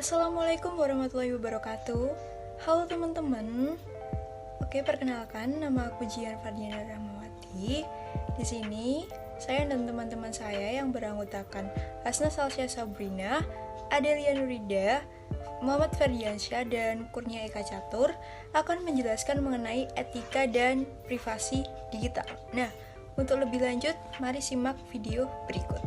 Assalamualaikum warahmatullahi wabarakatuh. Halo teman-teman. Oke, perkenalkan, nama aku Jian Fardiana Rahmawati. Di sini saya dan teman-teman saya yang beranggotakan Hasna Salsya Sabrina, Adelia Nurida, Muhammad Ferdiansyah, dan Kurnia Eka Catur akan menjelaskan mengenai etika dan privasi digital. Nah, untuk lebih lanjut, mari simak video berikut.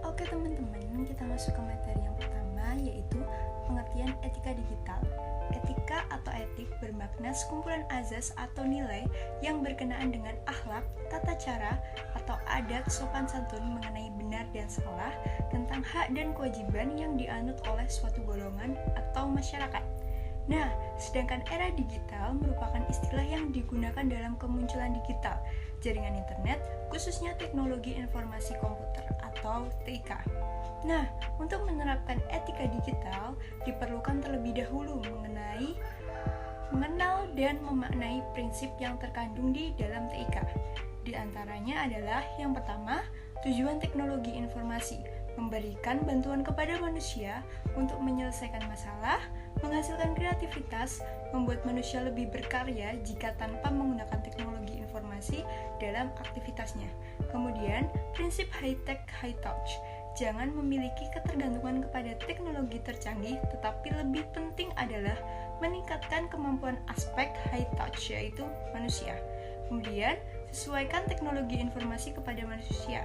Oke teman-teman, kita masuk ke materi yang pertama, yaitu pengertian etika digital. Etika atau etik bermakna sekumpulan azas atau nilai yang berkenaan dengan akhlak, tata cara, atau adat sopan santun mengenai benar dan salah tentang hak dan kewajiban yang dianut oleh suatu golongan atau masyarakat. Nah, sedangkan era digital merupakan istilah yang digunakan dalam kemunculan digital, jaringan internet, khususnya teknologi informasi komputer atau TIK. Nah, untuk menerapkan etika digital, diperlukan terlebih dahulu mengenal dan memaknai prinsip yang terkandung di dalam TIK. Di antaranya adalah yang pertama, tujuan teknologi informasi, memberikan bantuan kepada manusia untuk menyelesaikan masalah, menghasilkan kreativitas, membuat manusia lebih berkarya jika tanpa menggunakan teknologi informasi dalam aktivitasnya. Kemudian, prinsip high-tech, high-touch. Jangan memiliki ketergantungan kepada teknologi tercanggih, tetapi lebih penting adalah meningkatkan kemampuan aspek high-touch, yaitu manusia. Kemudian, sesuaikan teknologi informasi kepada manusia.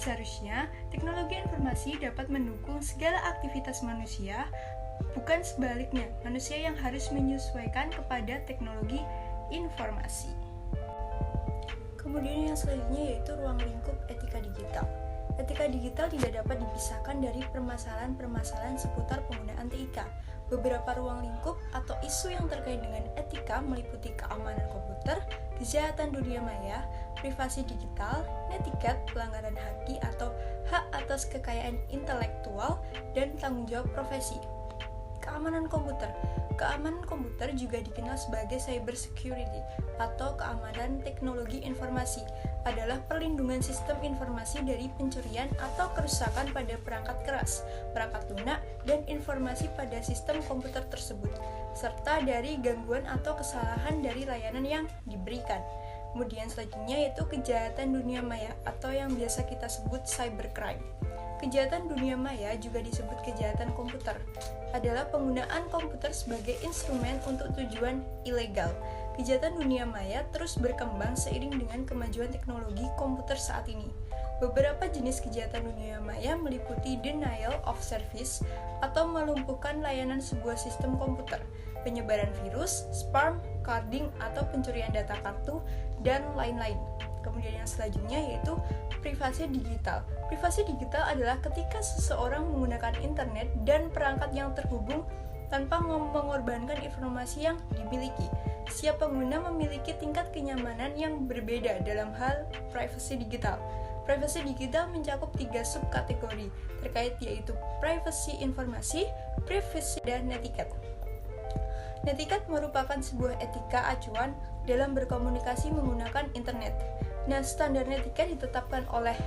Seharusnya, teknologi informasi dapat mendukung segala aktivitas manusia, bukan sebaliknya, manusia yang harus menyesuaikan kepada teknologi informasi. Kemudian yang selanjutnya yaitu ruang lingkup etika digital. Etika digital tidak dapat dipisahkan dari permasalahan-permasalahan seputar penggunaan TIK. Beberapa ruang lingkup atau isu yang terkait dengan etika meliputi keamanan komputer, kejahatan dunia maya, privasi digital, netiquette, pelanggaran haki atau hak atas kekayaan intelektual, dan tanggung jawab profesi. Keamanan komputer. Keamanan komputer juga dikenal sebagai cyber security atau keamanan teknologi informasi, adalah perlindungan sistem informasi dari pencurian atau kerusakan pada perangkat keras, perangkat lunak, dan informasi pada sistem komputer tersebut, serta dari gangguan atau kesalahan dari layanan yang diberikan. Kemudian selanjutnya yaitu kejahatan dunia maya atau yang biasa kita sebut cybercrime. Kejahatan dunia maya juga disebut kejahatan komputer, adalah penggunaan komputer sebagai instrumen untuk tujuan ilegal. Kejahatan dunia maya terus berkembang seiring dengan kemajuan teknologi komputer saat ini. Beberapa jenis kejahatan dunia maya meliputi denial of service atau melumpuhkan layanan sebuah sistem komputer, penyebaran virus, spam, carding atau pencurian data kartu, dan lain-lain. Kemudian yang selanjutnya yaitu privasi digital. Privasi digital adalah ketika seseorang menggunakan internet dan perangkat yang terhubung tanpa mengorbankan informasi yang dimiliki. Setiap pengguna memiliki tingkat kenyamanan yang berbeda dalam hal privasi digital. Privasi digital mencakup 3 subkategori terkait, yaitu privasi informasi, privasi, dan netiquette. Netiquette merupakan sebuah etika acuan dalam berkomunikasi menggunakan internet. Nah, standar netiquette ditetapkan oleh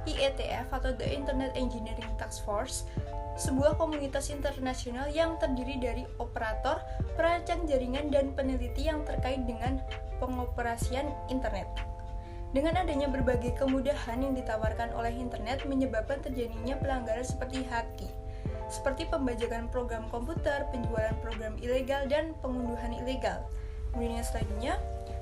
IETF atau The Internet Engineering Task Force, sebuah komunitas internasional yang terdiri dari operator, perancang jaringan, dan peneliti yang terkait dengan pengoperasian internet. Dengan adanya berbagai kemudahan yang ditawarkan oleh internet menyebabkan terjadinya pelanggaran seperti hacking, seperti pembajakan program komputer, penjualan program ilegal, dan pengunduhan ilegal. Kemudian yang selanjutnya,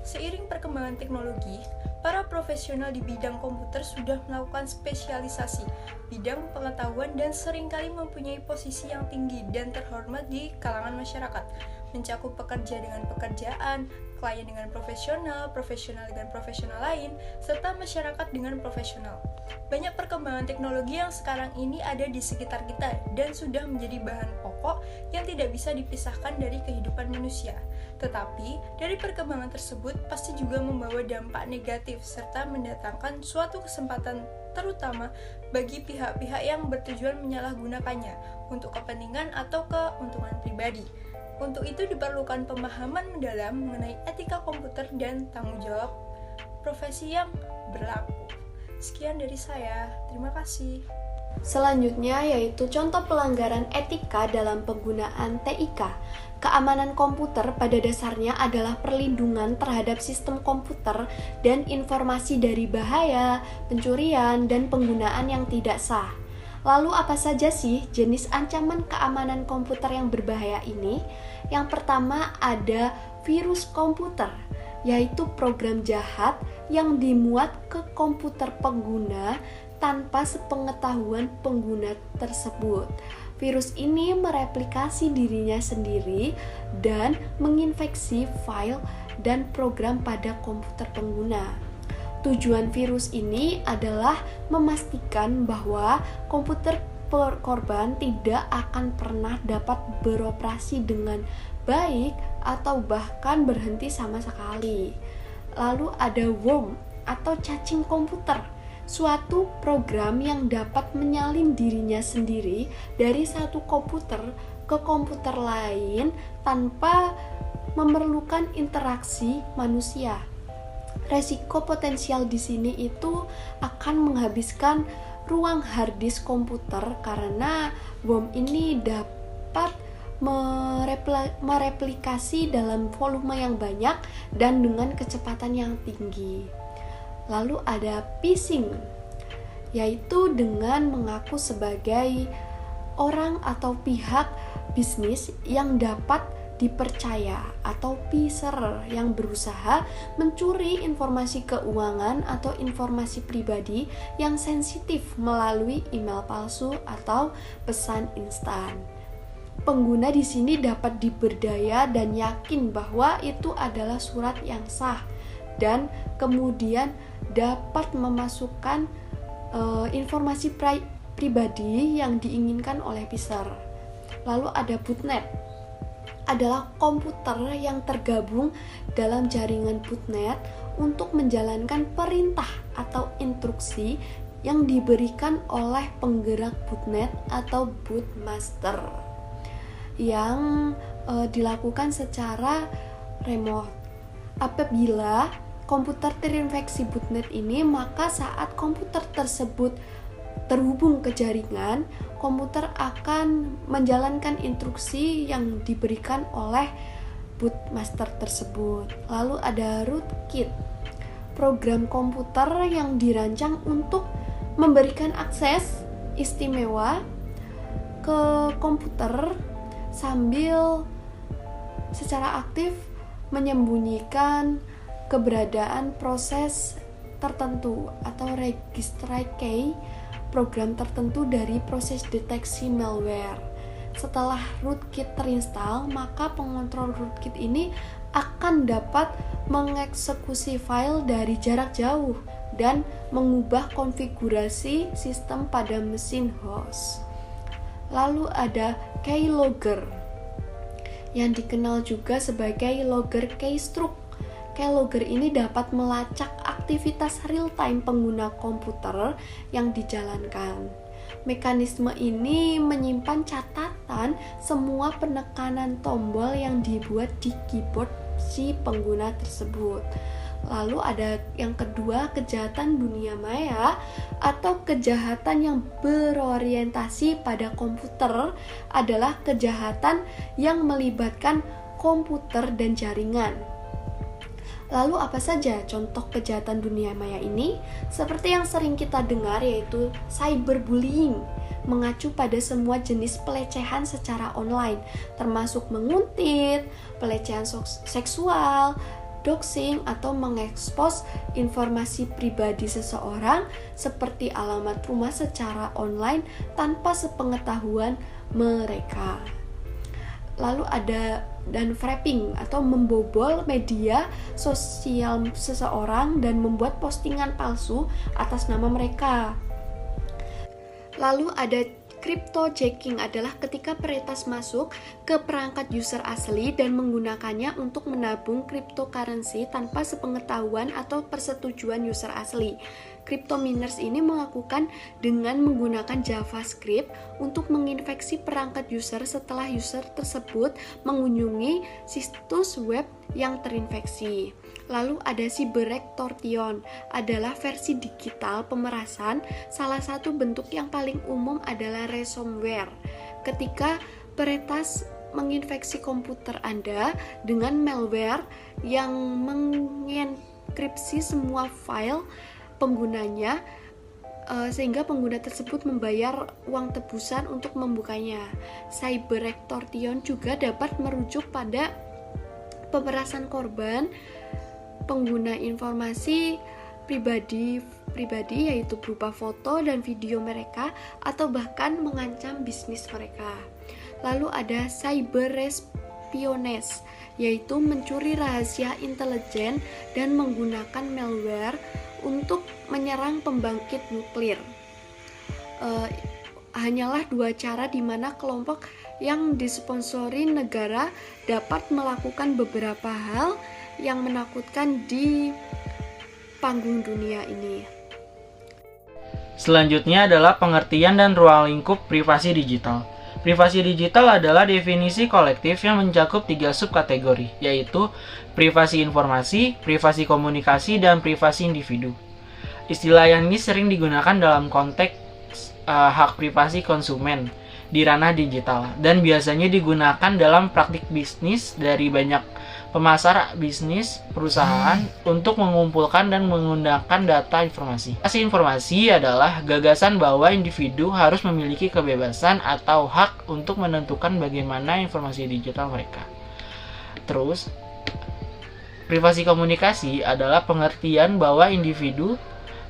seiring perkembangan teknologi, para profesional di bidang komputer sudah melakukan spesialisasi bidang pengetahuan dan seringkali mempunyai posisi yang tinggi dan terhormat di kalangan masyarakat, mencakup pekerja dengan pekerjaan, klien dengan profesional, profesional dengan profesional lain, serta masyarakat dengan profesional. Banyak perkembangan teknologi yang sekarang ini ada di sekitar kita dan sudah menjadi bahan pokok yang tidak bisa dipisahkan dari kehidupan manusia. Tetapi, dari perkembangan tersebut pasti juga membawa dampak negatif serta mendatangkan suatu kesempatan terutama bagi pihak-pihak yang bertujuan menyalahgunakannya untuk kepentingan atau keuntungan pribadi. Untuk itu diperlukan pemahaman mendalam mengenai etika komputer dan tanggung jawab profesi yang berlaku. Sekian dari saya, terima kasih. Selanjutnya yaitu contoh pelanggaran etika dalam penggunaan TIK. Keamanan komputer pada dasarnya adalah perlindungan terhadap sistem komputer dan informasi dari bahaya, pencurian, dan penggunaan yang tidak sah. Lalu apa saja sih jenis ancaman keamanan komputer yang berbahaya ini? Yang pertama ada virus komputer, yaitu program jahat yang dimuat ke komputer pengguna tanpa sepengetahuan pengguna tersebut. Virus ini mereplikasi dirinya sendiri dan menginfeksi file dan program pada komputer pengguna. Tujuan virus ini adalah memastikan bahwa komputer korban tidak akan pernah dapat beroperasi dengan baik atau bahkan berhenti sama sekali. Lalu ada worm atau cacing komputer, suatu program yang dapat menyalin dirinya sendiri dari satu komputer ke komputer lain tanpa memerlukan interaksi manusia. Resiko potensial di sini itu akan menghabiskan ruang hard disk komputer karena worm ini dapat mereplikasi dalam volume yang banyak dan dengan kecepatan yang tinggi. Lalu ada phishing, yaitu dengan mengaku sebagai orang atau pihak bisnis yang dapat dipercaya, atau phisher yang berusaha mencuri informasi keuangan atau informasi pribadi yang sensitif melalui email palsu atau pesan instan. Pengguna di sini dapat diberdaya dan yakin bahwa itu adalah surat yang sah dan kemudian dapat memasukkan informasi pribadi yang diinginkan oleh phisher. Lalu ada botnet, adalah komputer yang tergabung dalam jaringan botnet untuk menjalankan perintah atau instruksi yang diberikan oleh penggerak botnet atau bootmaster yang dilakukan secara remote. Apabila komputer terinfeksi botnet ini, maka saat komputer tersebut terhubung ke jaringan, komputer akan menjalankan instruksi yang diberikan oleh bootmaster tersebut. Lalu ada rootkit, program komputer yang dirancang untuk memberikan akses istimewa ke komputer sambil secara aktif menyembunyikan keberadaan proses tertentu atau registry key program tertentu dari proses deteksi malware. Setelah rootkit terinstall, maka pengontrol rootkit ini akan dapat mengeksekusi file dari jarak jauh dan mengubah konfigurasi sistem pada mesin host. Lalu ada keylogger yang dikenal juga sebagai logger keystroke. Keylogger ini dapat melacak aktivitas real-time pengguna komputer yang dijalankan. Mekanisme ini menyimpan catatan semua penekanan tombol yang dibuat di keyboard si pengguna tersebut. Lalu ada yang kedua, kejahatan dunia maya atau kejahatan yang berorientasi pada komputer adalah kejahatan yang melibatkan komputer dan jaringan. Lalu apa saja contoh kejahatan dunia maya ini? Seperti yang sering kita dengar yaitu cyberbullying, mengacu pada semua jenis pelecehan secara online, termasuk menguntit, pelecehan seksual, doxing atau mengekspos informasi pribadi seseorang seperti alamat rumah secara online tanpa sepengetahuan mereka. Lalu ada frapping atau membobol media sosial seseorang dan membuat postingan palsu atas nama mereka. Lalu ada cryptojacking, adalah ketika peretas masuk ke perangkat user asli dan menggunakannya untuk menabung cryptocurrency tanpa sepengetahuan atau persetujuan user asli. Cryptominers ini melakukan dengan menggunakan JavaScript untuk menginfeksi perangkat user setelah user tersebut mengunjungi situs web yang terinfeksi. Lalu ada cyber extortion, adalah versi digital pemerasan. Salah satu bentuk yang paling umum adalah ransomware. Ketika peretas menginfeksi komputer Anda dengan malware yang mengenkripsi semua file penggunanya, sehingga pengguna tersebut membayar uang tebusan untuk membukanya. Cyber extortion juga dapat merujuk pada pemerasan korban pengguna informasi pribadi yaitu berupa foto dan video mereka atau bahkan mengancam bisnis mereka. Lalu ada cyber espionage, yaitu mencuri rahasia intelijen dan menggunakan malware untuk menyerang pembangkit nuklir. Hanyalah dua cara di mana kelompok yang disponsori negara dapat melakukan beberapa hal yang menakutkan di panggung dunia ini. Selanjutnya adalah pengertian dan ruang lingkup privasi digital. Privasi digital adalah definisi kolektif yang mencakup 3 subkategori, yaitu privasi informasi, privasi komunikasi, dan privasi individu. Istilah ini sering digunakan dalam konteks hak privasi konsumen di ranah digital, dan biasanya digunakan dalam praktik bisnis dari banyak pemasar bisnis perusahaan untuk mengumpulkan dan menggunakan data informasi. Privasi informasi adalah gagasan bahwa individu harus memiliki kebebasan atau hak untuk menentukan bagaimana informasi digital mereka. Terus, privasi komunikasi adalah pengertian bahwa individu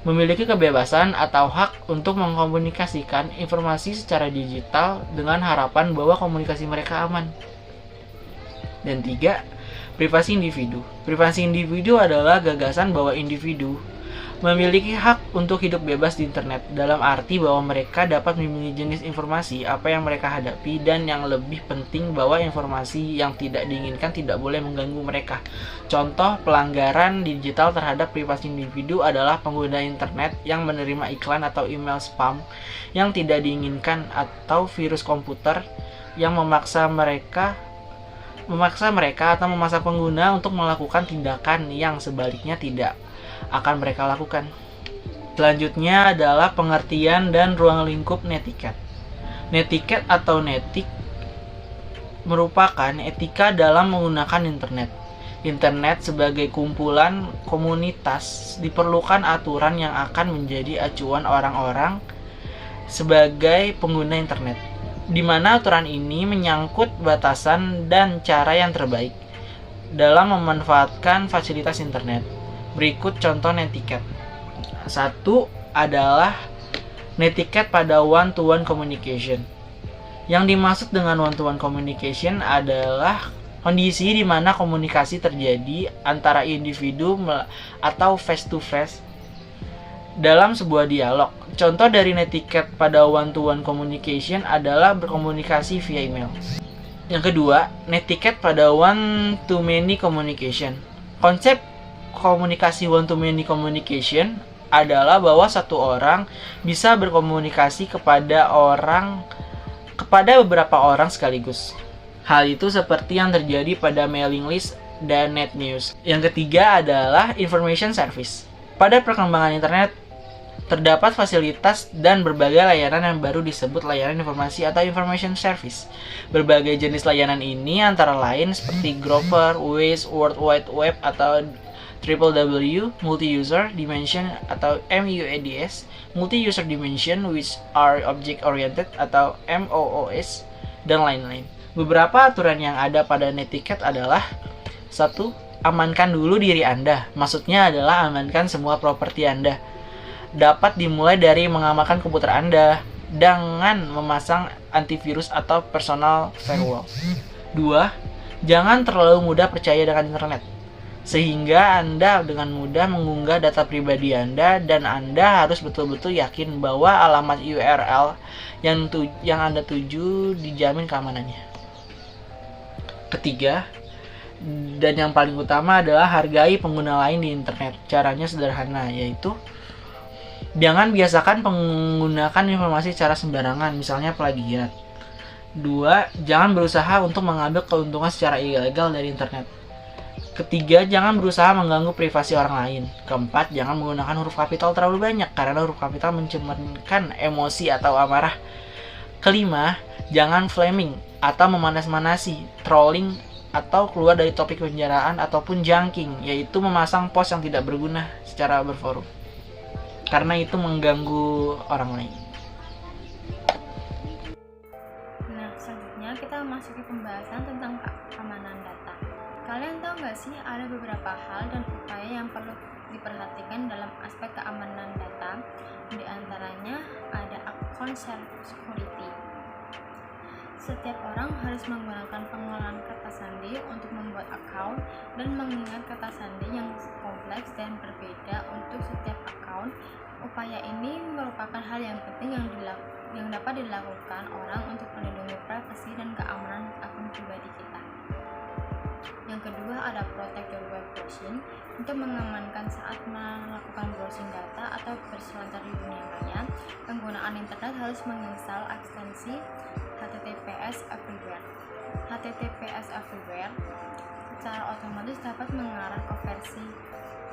memiliki kebebasan atau hak untuk mengkomunikasikan informasi secara digital dengan harapan bahwa komunikasi mereka aman. Dan 3, privasi individu. Privasi individu adalah gagasan bahwa individu memiliki hak untuk hidup bebas di internet, dalam arti bahwa mereka dapat memilih jenis informasi apa yang mereka hadapi, dan yang lebih penting bahwa informasi yang tidak diinginkan tidak boleh mengganggu mereka. Contoh pelanggaran digital terhadap privasi individu adalah pengguna internet yang menerima iklan atau email spam yang tidak diinginkan, atau virus komputer yang memaksa mereka atau memaksa pengguna untuk melakukan tindakan yang sebaliknya tidak akan mereka lakukan. Selanjutnya adalah pengertian dan ruang lingkup netiquette. Netiquette atau netik merupakan etika dalam menggunakan internet. Internet sebagai kumpulan komunitas diperlukan aturan yang akan menjadi acuan orang-orang sebagai pengguna internet, di mana aturan ini menyangkut batasan dan cara yang terbaik dalam memanfaatkan fasilitas internet. Berikut contoh netiquette. 1 adalah netiquette pada one-to-one communication. Yang dimaksud dengan one-to-one communication adalah kondisi di mana komunikasi terjadi antara individu atau face-to-face dalam sebuah dialog. Contoh dari netiquette pada one-to-one communication adalah berkomunikasi via email. Yang kedua, netiquette pada one-to-many communication. Konsep komunikasi one-to-many communication adalah bahwa satu orang bisa berkomunikasi kepada beberapa orang sekaligus. Hal itu seperti yang terjadi pada mailing list dan net news. Yang ketiga adalah information service. Pada perkembangan internet, terdapat fasilitas dan berbagai layanan yang baru disebut layanan informasi atau information service. Berbagai jenis layanan ini antara lain seperti Grover, Waze, World Wide Web atau WWW, Multi-User Dimension atau MUADS, Multi-User Dimension which are Object Oriented atau MOOS, dan lain-lain. Beberapa aturan yang ada pada netiquette adalah 1. Amankan dulu diri Anda. Maksudnya adalah amankan semua properti Anda. Dapat dimulai dari mengamankan komputer Anda dengan memasang antivirus atau personal firewall. 2. Jangan terlalu mudah percaya dengan internet, sehingga Anda dengan mudah mengunggah data pribadi Anda, dan Anda harus betul-betul yakin bahwa alamat URL yang Anda tuju dijamin keamanannya. Ketiga, dan yang paling utama adalah hargai pengguna lain di internet. Caranya sederhana, yaitu Jangan biasakan menggunakan informasi secara sembarangan, misalnya plagiat. 2. Jangan berusaha untuk mengambil keuntungan secara ilegal dari internet. Ketiga, jangan berusaha mengganggu privasi orang lain. Keempat, jangan menggunakan huruf kapital terlalu banyak karena huruf kapital mencerminkan emosi atau amarah. Kelima, jangan flaming atau memanas-manasi, trolling atau keluar dari topik pembicaraan ataupun junking, yaitu memasang post yang tidak berguna secara berforum. Karena itu mengganggu orang lain. Nah, selanjutnya kita memasuki pembahasan tentang keamanan data. Kalian tahu nggak sih ada beberapa hal dan upaya yang perlu diperhatikan dalam aspek keamanan data? Di antaranya ada account security. Setiap orang harus menggunakan pengolahan kata sandi untuk membuat account dan mengingat kata sandi yang kompleks dan berbeda untuk setiap account. Upaya ini merupakan hal yang penting yang dapat dilakukan orang untuk melindungi privasi dan keamanan akun pribadi kita. Yang kedua ada protect your web browsing untuk mengamankan saat melakukan browsing data atau berselancar di dunia maya. Penggunaan internet harus menginstal ekstensi HTTPS Everywhere. HTTPS Everywhere secara otomatis dapat mengarah ke versi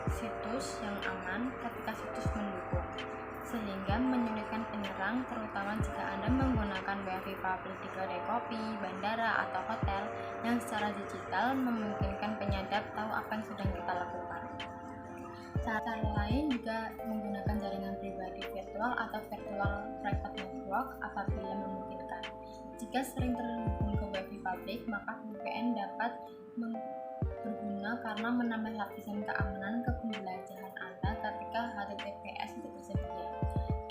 situs yang aman ketika situs mendukung, sehingga menyulitkan penyerang, terutama jika Anda menggunakan wifi publik di kedai kopi, bandara, atau hotel yang secara digital memungkinkan penyadap tahu apa yang sedang kita lakukan. Cara lain juga menggunakan jaringan pribadi virtual atau virtual private network apabila memungkinkan. Jika sering terhubung ke wifi publik, maka VPN dapat berguna karena menambah lapisan keamanan ke pembelajaran Anda ketika HTTPS itu tersedia.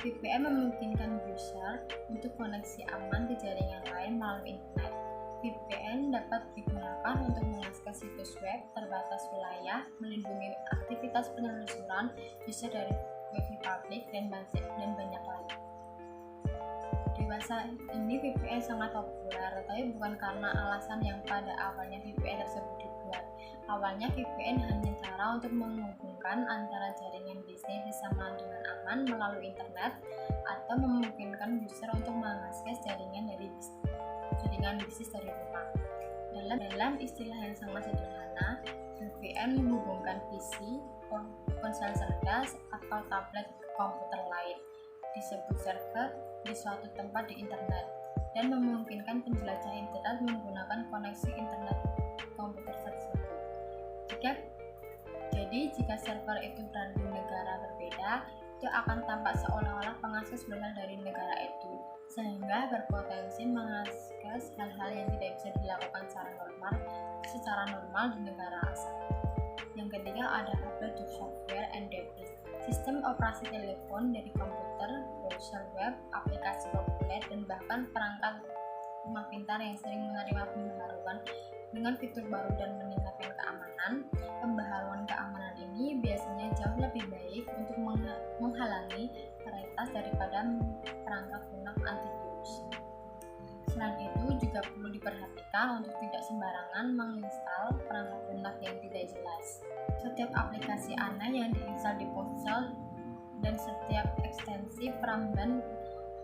VPN memungkinkan user untuk koneksi aman ke jaringan lain melalui internet. VPN dapat digunakan untuk mengakses situs web terbatas wilayah, melindungi aktivitas penelusuran user dari wifi publik dan banyak lagi. Dewasa ini VPN sangat populer, tapi bukan karena alasan yang pada awalnya VPN tersebut dibuat. Awalnya VPN hanya cara untuk menghubungkan antara jaringan bisnis bersama dengan aman melalui internet atau memungkinkan user untuk mengakses jaringan bisnis dari rumah. Dalam istilah yang sangat sederhana, VPN menghubungkan PC, ponsel cerdas, atau tablet ke komputer lain, disebut server, di suatu tempat di internet, dan memungkinkan penjelajah internet menggunakan koneksi internet komputer tersebut. Jika server itu berada di negara berbeda, itu akan tampak seolah-olah pengakses berasal dari negara itu, sehingga berpotensi mengakses hal-hal yang tidak bisa dilakukan secara normal di negara asal. Yang ketiga ada hardware software and device. Sistem operasi telepon dari komputer, browser web, aplikasi populer, dan bahkan perangkat rumah pintar yang sering menerima pembaharuan dengan fitur baru dan meningkatkan keamanan. Pembaharuan keamanan ini biasanya jauh lebih baik untuk menghalangi peretas daripada perangkat lunak antivirus. Selain itu, juga perlu diperhatikan untuk tidak sembarangan menginstal perangkat lunak yang tidak jelas. Setiap aplikasi Anda yang diinstal di ponsel dan setiap ekstensi peramban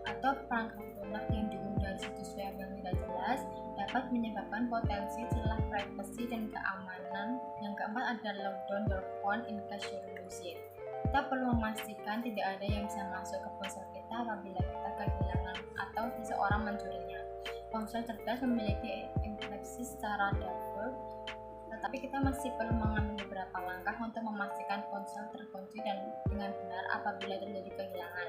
atau perangkat lunak yang diunduh dari situs web yang tidak jelas dapat menyebabkan potensi celah privasi dan keamanan. Yang keempat adalah lockdown your phone in case you lose it. Kita perlu memastikan tidak ada yang bisa masuk ke ponsel kita apabila kita kehilangan atau seseorang mencurinya. Ponsel cerdas memiliki enkripsi secara default, tetapi kita masih perlu mengambil beberapa langkah untuk memastikan ponsel terkunci dan dengan benar apabila terjadi kehilangan.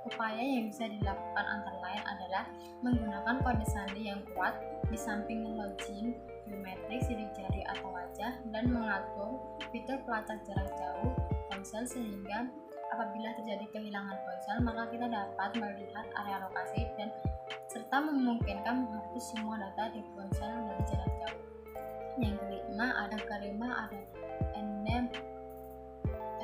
Upaya yang bisa dilakukan antara lain adalah menggunakan kode sandi yang kuat di samping login biometrik sidik jari atau wajah, dan mengatur fitur pelacak jarak jauh ponsel sehingga apabila terjadi kehilangan ponsel maka kita dapat melihat area lokasi dan serta memungkinkan menghapus semua data di ponsel dari jarak jauh. Yang kelima ada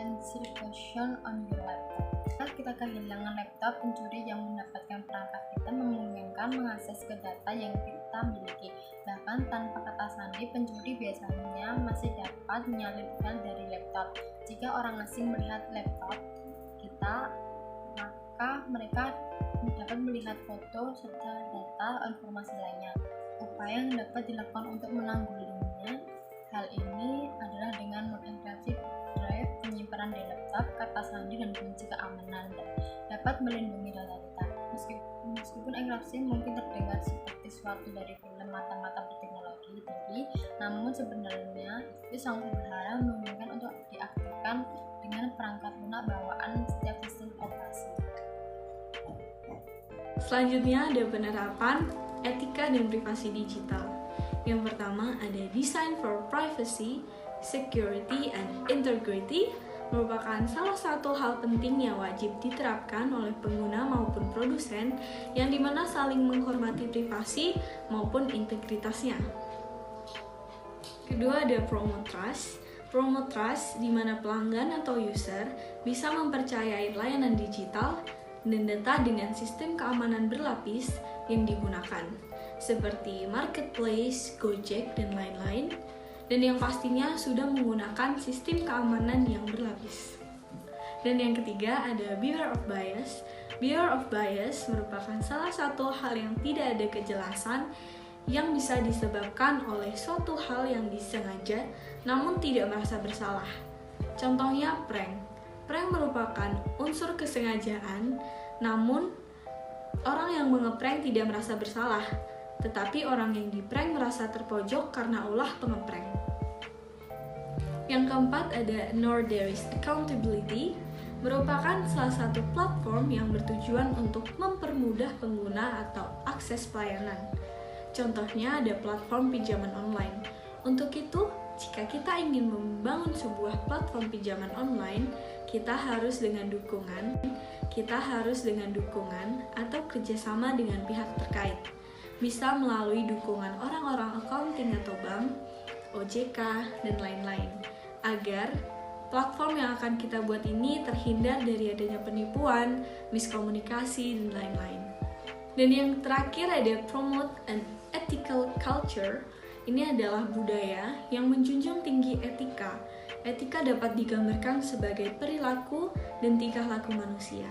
encryption on your laptop. Jika kita kehilangan laptop, pencuri yang mendapatkan perangkat kita memungkinkan mengakses ke data yang kita miliki. Bahkan tanpa kata sandi, pencuri biasanya masih dapat menyalip file dari laptop. Jika orang asing melihat laptop kita, maka mereka dapat melihat foto serta data informasi lainnya. Upaya yang dapat dilakukan untuk menanggulanginya hal ini adalah dengan mengenkripsi drive penyimpanan di laptop, kata sandi, dan kunci keamanan dapat melindungi data kita. Meskipun enkripsi mungkin terdengar seperti suatu dari film mata-mata berteknologi tinggi, namun sebenarnya itu sangat sederhana, memungkinkan untuk diaktifkan dengan perangkat lunak bawaan setiap sistem operasi. Selanjutnya ada penerapan etika dan privasi digital. Yang pertama ada Design for Privacy, Security, and Integrity, merupakan salah satu hal penting yang wajib diterapkan oleh pengguna maupun produsen, yang dimana saling menghormati privasi maupun integritasnya. Kedua ada Promote Trust. Promote Trust di mana pelanggan atau user bisa mempercayai layanan digital dan data dengan sistem keamanan berlapis yang digunakan, seperti Marketplace, Gojek, dan lain-lain, dan yang pastinya sudah menggunakan sistem keamanan yang berlapis. Dan yang ketiga ada Beware of Bias. Beware of Bias merupakan salah satu hal yang tidak ada kejelasan yang bisa disebabkan oleh suatu hal yang disengaja namun tidak merasa bersalah. Contohnya prank. Prank merupakan unsur kesengajaan, namun orang yang mengeprank tidak merasa bersalah, tetapi orang yang diprank merasa terpojok karena ulah pengeprank. Yang keempat ada Nor There Is Accountability, merupakan salah satu platform yang bertujuan untuk mempermudah pengguna atau akses pelayanan. Contohnya ada platform pinjaman online. Untuk itu, jika kita ingin membangun sebuah platform pinjaman online, kita harus dengan dukungan atau kerjasama dengan pihak terkait. Bisa melalui dukungan orang-orang accounting atau bank, OJK, dan lain-lain. Agar platform yang akan kita buat ini terhindar dari adanya penipuan, miskomunikasi, dan lain-lain. Dan yang terakhir ada Promote an Ethical Culture. Ini adalah budaya yang menjunjung tinggi etika. Etika dapat digambarkan sebagai perilaku dan tingkah laku manusia.